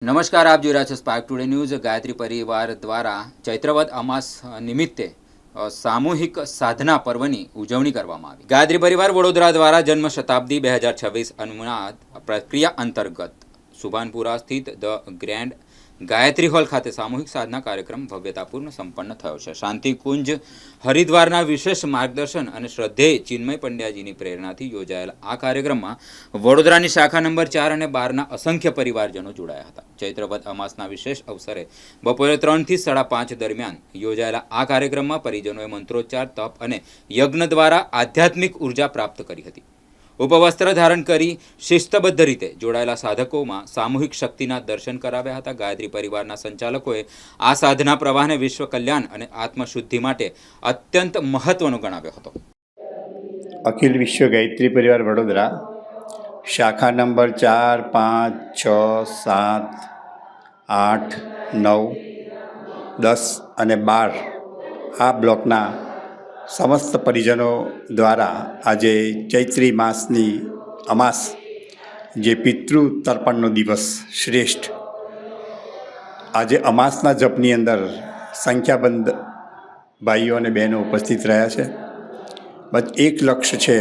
નમસ્કાર, આપ જોઈ રહ્યા છો સ્પાર્ક ટુડે ન્યૂઝ। ગાયત્રી પરિવાર દ્વારા ચૈત્રવદ અમાસ નિમિત્તે સામૂહિક સાધના પર્વની ઉજવણી કરવામાં આવી। ગાયત્રી પરિવાર વડોદરા દ્વારા જન્મ શતાબ્દી 2026 અનુમાદ પ્રક્રિયા અંતર્ગત સુભાનપુરા સ્થિત ધ ગ્રેન્ડ ગાયત્રી હોલ ખાતે સામૂહિક સાધના કાર્યક્રમ ભવ્યતાપૂર્ણ સંપન્ન થયો છે। શાંતિકુંજ હરિદ્વારના વિશેષ માર્ગદર્શન અને શ્રદ્ધેય ચિન્મય પંડ્યાજીની પ્રેરણાથી યોજાયેલા આ કાર્યક્રમમાં વડોદરાની શાખા નંબર 4 અને 12ના અસંખ્ય પરિવારજનો જોડાયા હતા। ચૈત્રવદ અમાસના વિશેષ અવસરે બપોરે 3 થી 5:30 દરમિયાન યોજાયેલા આ કાર્યક્રમમાં પરિજનોએ મંત્રોચ્ચાર, તપ અને યજ્ઞ દ્વારા આધ્યાત્મિક ઉર્જા પ્રાપ્ત કરી હતી। ઉપવસ્ત્ર ધારણ કરી શિસ્તબદ્ધ રીતે જોડાયેલા સાધકોમાં સામૂહિક શક્તિના દર્શન કરાવ્યા હતા। ગાયત્રી પરિવારના સંચાલકોએ આ સાધના પ્રવાહને વિશ્વ કલ્યાણ અને આત્મશુદ્ધિ માટે અત્યંત મહત્વનો ગણાવ્યો હતો। અખિલ વિશ્વ ગાયત્રી પરિવાર વડોદરા શાખા નંબર 4, 5, 6, 7, 8, 9, 10 અને 12 આ બ્લોકના સમસ્ત પરિજનો દ્વારા આજે ચૈત્રી માસની અમાસ, જે પિતૃ તર્પણનો દિવસ શ્રેષ્ઠ, આજે અમાસના જપની અંદર સંખ્યાબંધ ભાઈઓ અને બહેનો ઉપસ્થિત રહ્યા છે। બસ એક લક્ષ્ય છે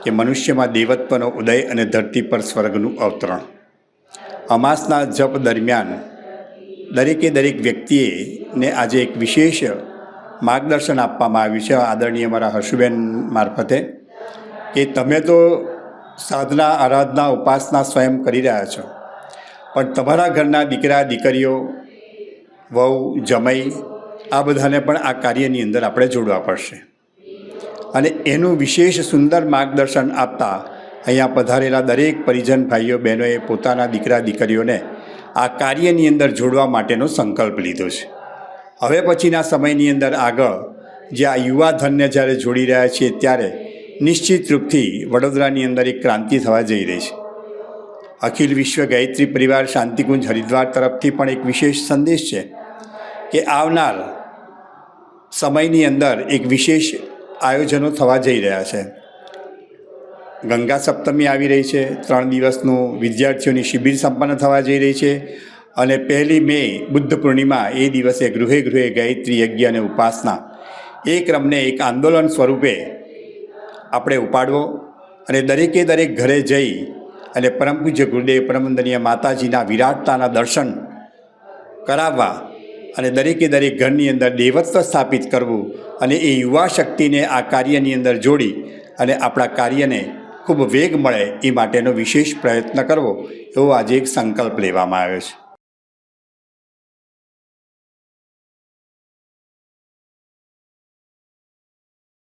કે મનુષ્યમાં દેવત્વનો ઉદય અને ધરતી પર સ્વર્ગનું અવતરણ। અમાસના જપ દરમિયાન દરેક વ્યક્તિને આજે એક વિશેષ માર્ગદર્શન આપવામાં આવ્યું છે આદરણીય મારા હર્ષુબેન મારફતે, કે તમે તો સાધના, આરાધના, ઉપાસના સ્વયં કરી રહ્યા છો, પણ તમારા ઘરના દીકરા દીકરીઓ, વહુ, જમાઈ આ બધાને પણ આ કાર્યની અંદર આપણે જોડવા પડશે। અને એનું વિશેષ સુંદર માર્ગદર્શન આપતા અહીંયા પધારેલા દરેક પરિજન ભાઈઓ બહેનોએ પોતાના દીકરા દીકરીઓને આ કાર્યની અંદર જોડવા માટેનો સંકલ્પ લીધો છે। હવે પછીના સમયની અંદર આગળ જે આ યુવા ધનને જ્યારે જોડી રહ્યા છીએ, ત્યારે નિશ્ચિત રૂપથી વડોદરાની અંદર એક ક્રાંતિ થવા જઈ રહી છે। અખિલ વિશ્વ ગાયત્રી પરિવાર શાંતિકુંજ હરિદ્વાર તરફથી પણ એક વિશેષ સંદેશ છે કે આવનાર સમયની અંદર એક વિશેષ આયોજનો થવા જઈ રહ્યા છે। ગંગા સપ્તમી આવી રહી છે, 3 દિવસનું વિદ્યાર્થીઓની શિબિર સંપન્ન થવા જઈ રહી છે, અને 1 મે બુદ્ધ પૂર્ણિમા, એ દિવસે ગૃહે ગૃહે ગાયત્રી યજ્ઞ અને ઉપાસના એ ક્રમને એક આંદોલન સ્વરૂપે આપણે ઉપાડવો અને દરેક ઘરે જઈ અને પરમ પૂજ્ય ગુરુદેવ પરમવંદનીય માતાજીના વિરાટતાના દર્શન કરાવવા અને દરેક ઘરની અંદર દેવત્વ સ્થાપિત કરવું અને એ યુવા શક્તિને આ કાર્યની અંદર જોડી અને આપણા કાર્યને ખૂબ વેગ મળે એ માટેનો વિશેષ પ્રયત્ન કરવો, એવો આજે એક સંકલ્પ લેવામાં આવ્યો છે।